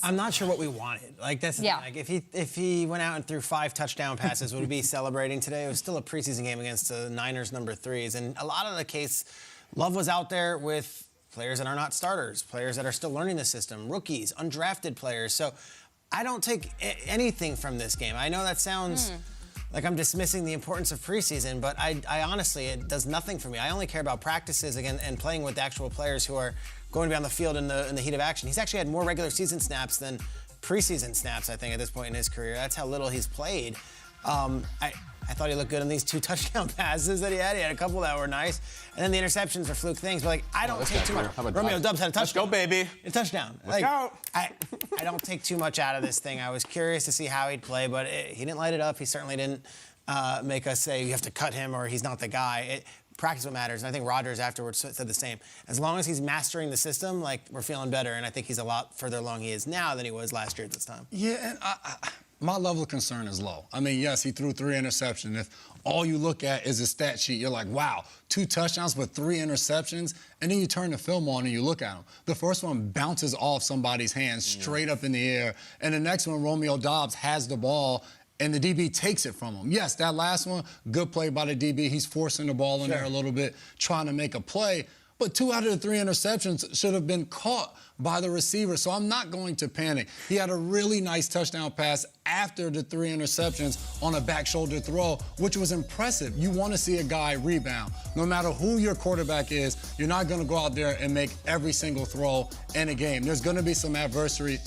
I'm not sure what we wanted. Like, that's the thing. Like, if he went out and threw 5 touchdown passes, would we be celebrating today? It was still a preseason game against the Niners number 3s. And a lot of the case, Love was out there with players that are not starters, players that are still learning the system, rookies, undrafted players. So I don't take anything from this game. I know that sounds like I'm dismissing the importance of preseason, but I honestly, it does nothing for me. I only care about practices again and playing with the actual players who are going to be on the field in the heat of action. He's actually had more regular season snaps than preseason snaps, I think, at this point in his career. That's how little he's played. I thought he looked good on these 2 touchdown passes that he had. He had a couple that were nice. And then the interceptions are fluke things. But, like, I don't take too much. Romeo Doubs had a touchdown. Let's go, baby. A touchdown. Let's go. I don't take too much out of this thing. I was curious to see how he'd play, but he didn't light it up. He certainly didn't make us say you have to cut him or he's not the guy. Practice what matters, and I think Rodgers afterwards said the same. As long as he's mastering the system, like, we're feeling better, and I think he's a lot further along he is now than he was last year at this time. Yeah, and my level of concern is low. I mean, yes, he threw 3 interceptions. If all you look at is a stat sheet, you're like, wow, 2 touchdowns but 3 interceptions, and then you turn the film on and you look at them. The first one bounces off somebody's hand straight up in the air, and the next one, Romeo Doubs has the ball, and the DB takes it from him. Yes, that last one, good play by the DB. He's forcing the ball in there a little bit, trying to make a play. But 2 out of the 3 interceptions should have been caught by the receiver, so I'm not going to panic. He had a really nice touchdown pass after the 3 interceptions on a back shoulder throw, which was impressive. You want to see a guy rebound. No matter who your quarterback is, you're not going to go out there and make every single throw in a game. There's going to be some adversity.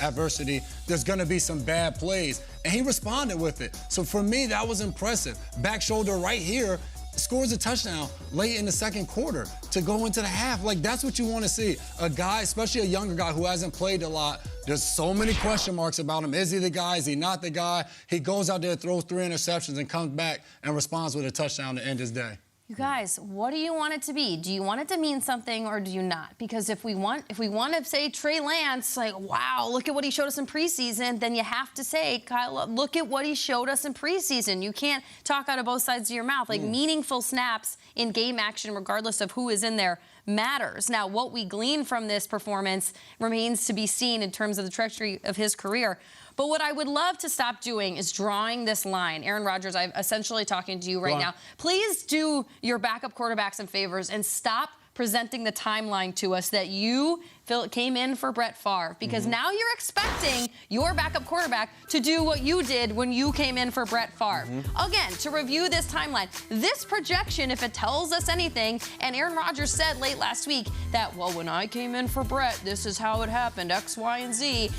There's going to be some bad plays, and he responded with it. So for me, that was impressive. Back shoulder right here, scores a touchdown late in the second quarter to go into the half. Like, that's what you want to see. A guy, especially a younger guy who hasn't played a lot, there's so many question marks about him. Is he the guy? Is he not the guy? He goes out there, throws 3 interceptions, and comes back and responds with a touchdown to end his day. You guys, what do you want it to be? Do you want it to mean something or do you not? Because if we want to say Trey Lance, like, wow, look at what he showed us in preseason, then you have to say, Kyle, look at what he showed us in preseason. You can't talk out of both sides of your mouth. Like, meaningful snaps in game action, regardless of who is in there, matters. Now, what we glean from this performance remains to be seen in terms of the trajectory of his career. But what I would love to stop doing is drawing this line. Aaron Rodgers, I'm essentially talking to you right now. Please do your backup quarterbacks some favors and stop presenting the timeline to us that you came in for Brett Favre, because now you're expecting your backup quarterback to do what you did when you came in for Brett Favre. Again, to review this timeline, this projection, if it tells us anything, and Aaron Rodgers said late last week that, well, when I came in for Brett, this is how it happened, X, Y, and Z.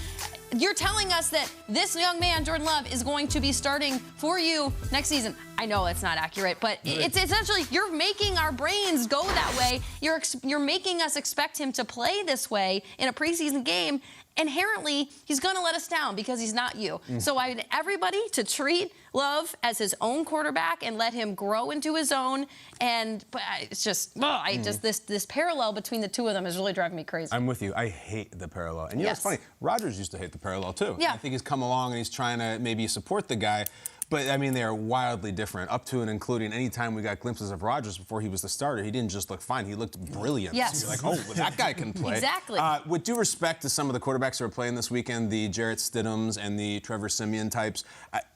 You're telling us that this young man, Jordan Love, is going to be starting for you next season. I know it's not accurate, but it's essentially you're making our brains go that way. You're making us expect him to play this way in a preseason game. Inherently, he's going to let us down because he's not you. So I need everybody to treat Love as his own quarterback and let him grow into his own. But it's just, this parallel between the two of them is really driving me crazy. I'm with you. I hate the parallel. And you know what's funny? Rodgers used to hate the parallel too. Yeah. I think he's come along and he's trying to maybe support the guy. But, I mean, they are wildly different, up to and including any time we got glimpses of Rodgers before he was the starter. He didn't just look fine. He looked brilliant. Yes. You're like, oh, that guy can play. Exactly. With due respect to some of the quarterbacks who are playing this weekend, the Jarrett Stidhams and the Trevor Siemian types,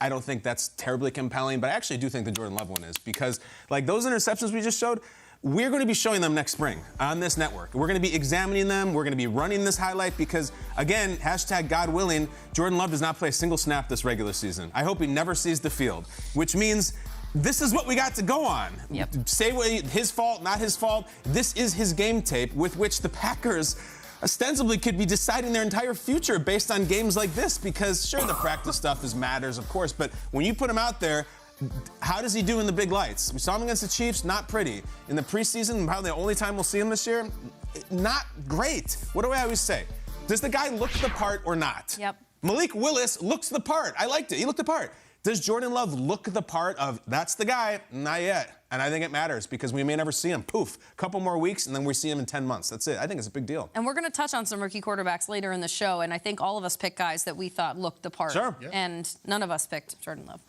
I don't think that's terribly compelling, but I actually do think the Jordan Love one is, because, like, those interceptions we just showed, we're going to be showing them next spring on this network. We're going to be examining them. We're going to be running this highlight because, again, hashtag God willing, Jordan Love does not play a single snap this regular season. I hope he never sees the field, which means this is what we got to go on. Say what his fault, not his fault. This is his game tape with which the Packers ostensibly could be deciding their entire future based on games like this, because, sure, the practice stuff matters, of course, but when you put him out there, how does he do in the big lights? We saw him against the Chiefs, not pretty. In the preseason, probably the only time we'll see him this year, not great. What do I always say? Does the guy look the part or not? Yep. Malik Willis looks the part. I liked it. He looked the part. Does Jordan Love look the part of, that's the guy? Not yet. And I think it matters because we may never see him. Poof. A couple more weeks, and then we see him in 10 months. That's it. I think it's a big deal. And we're going to touch on some rookie quarterbacks later in the show, and I think all of us picked guys that we thought looked the part. Sure. And none of us picked Jordan Love.